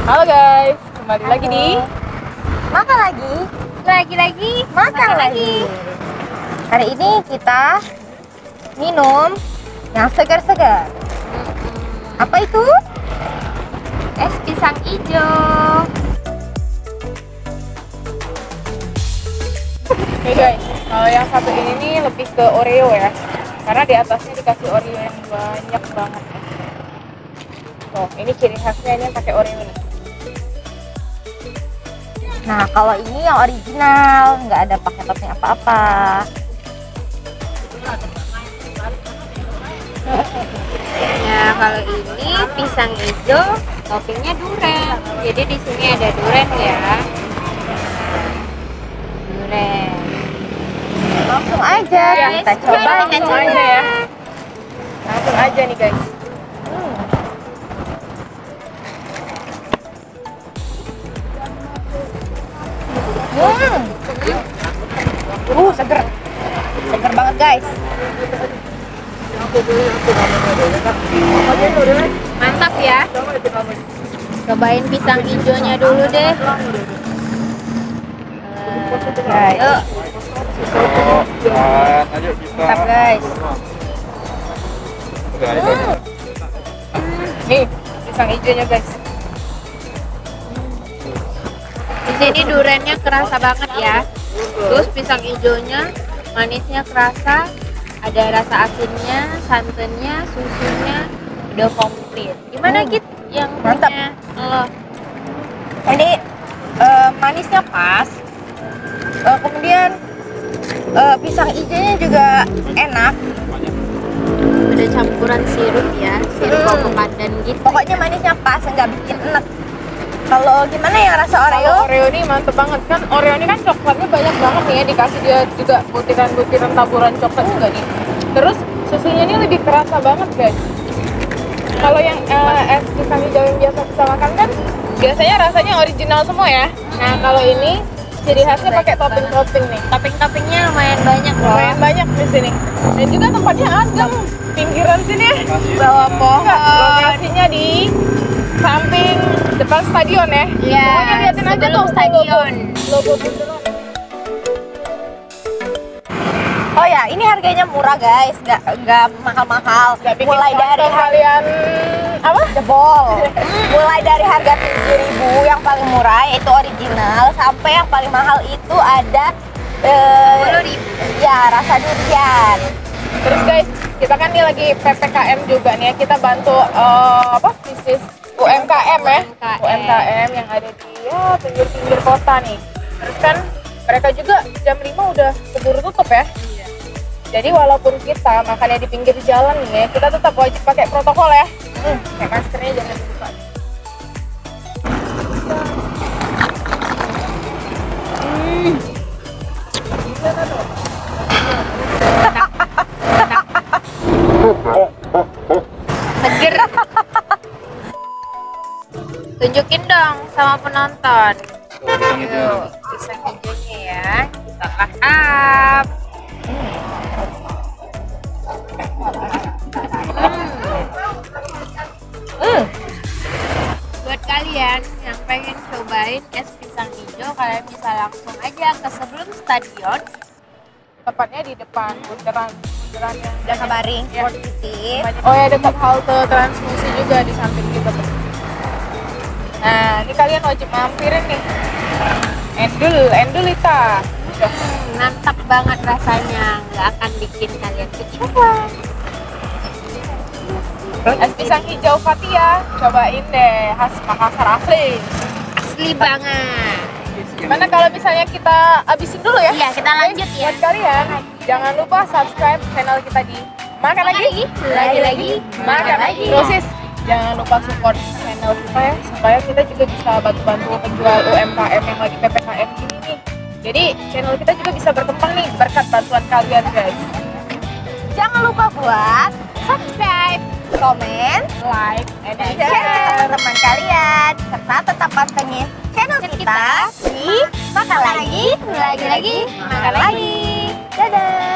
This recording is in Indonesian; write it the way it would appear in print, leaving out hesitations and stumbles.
Halo guys, kembali lagi di Makan lagi, makan lagi. Hari ini kita minum yang segar-segar. Apa itu? Es pisang hijau. Oke guys, kalau yang satu ini nih lebih ke Oreo ya, karena di atasnya dikasih Oreo yang banyak banget. Tuh, ini ciri khasnya ini pakai Oreo nih. Nah, kalau ini yang original, nggak ada pakai topping apa-apa. Ya, kalau ini pisang hijau, toppingnya durian. Jadi di sini ada durian ya. Durian. Langsung aja Ya, kita coba. langsung aja ya. Langsung aja nih guys. Seger. Seger banget guys. Mantap ya. Cobain pisang hijaunya dulu deh. Guys. Ayo kita. Mantap guys. Nih, pisang hijaunya guys. Di sini duriannya kerasa banget ya. Terus pisang hijaunya manisnya kerasa, ada rasa asinnya, santannya, susunya udah komplit. Gimana Git yang Mantap. punya lo? Ini manisnya pas. Kemudian pisang hijaunya juga enak. Ada campuran sirup ya, sirup koko pandan gitu. Pokoknya manisnya pas, nggak bikin enek. Kalau gimana ya rasa Oreo? Kalau Oreo ini mantep banget kan. Oreo ini kan coklatnya banyak banget nih ya, dikasih dia juga butiran-butiran taburan coklat juga nih. Terus susunya ini lebih kerasa banget guys. Kalau yang es pisang hijau yang biasa kita makan kan biasanya rasanya original semua ya. Nah kalau ini ciri khasnya pakai topping-topping nih. Topping-toppingnya lumayan banyak loh. Lumayan banyak di sini. Dan juga tempatnya adem, pinggiran sini. Bawah pohon. Lokasinya di samping depan stadion ya. Iya, Pokoknya liatin aja sebelum tuh stadion. logo gitu loh. Oh ya, ini harganya murah guys, nggak mahal-mahal. Nggak bikin Mulai dari kantong kalian apa? jebol. Mulai dari harga 7.000 yang paling murah yaitu original, sampai yang paling mahal itu ada 10.000. ya rasa durian. Terus guys, kita kan nih lagi PPKM juga nih ya. Kita bantu bisnis UMKM ya. UMKM yang ada di pinggir-pinggir kota nih. Terus kan mereka juga jam 5 udah keburu tutup ya. Jadi walaupun kita makannya di pinggir jalan nih ya, kita tetap wajib pakai protokol ya. Kayak maskernya jangan dibuka. Seger. Tunjukin dong sama penonton. Yuk, pisang hijaunya ya. Kita lahap. Buat kalian yang pengen cobain es pisang hijau, kalian bisa langsung aja ke sebelum stadion. Tepatnya di depan bundaran yang Jakabaring Ya. Sport City. Oh ya, dekat halte Transmusi juga di samping kita tuh. Nah, ini kalian wajib mampirin nih. Endulita. Mantap banget rasanya, nggak akan bikin kalian kecewa. Es pisang hijau Fatia, cobain deh, khas Makassar asli. Asli banget. Gimana kalau misalnya kita abisin dulu ya? Iya, kita lanjut Guys, ya. Buat kalian, jangan lupa subscribe channel kita di Makan Lagi. Lagi-lagi, Makan Lagi. Terus sis, jangan lupa support channel kita ya, supaya kita juga bisa bantu-bantu penjual UMKM yang lagi PPKM gini nih. Jadi channel kita juga bisa berkembang nih berkat bantuan kalian guys. Jangan lupa buat subscribe, komen, Like and share ke teman-teman kalian, serta tetap pantengin channel kita di Makan Lagi, lagi-lagi, Makan Lagi. Dadah.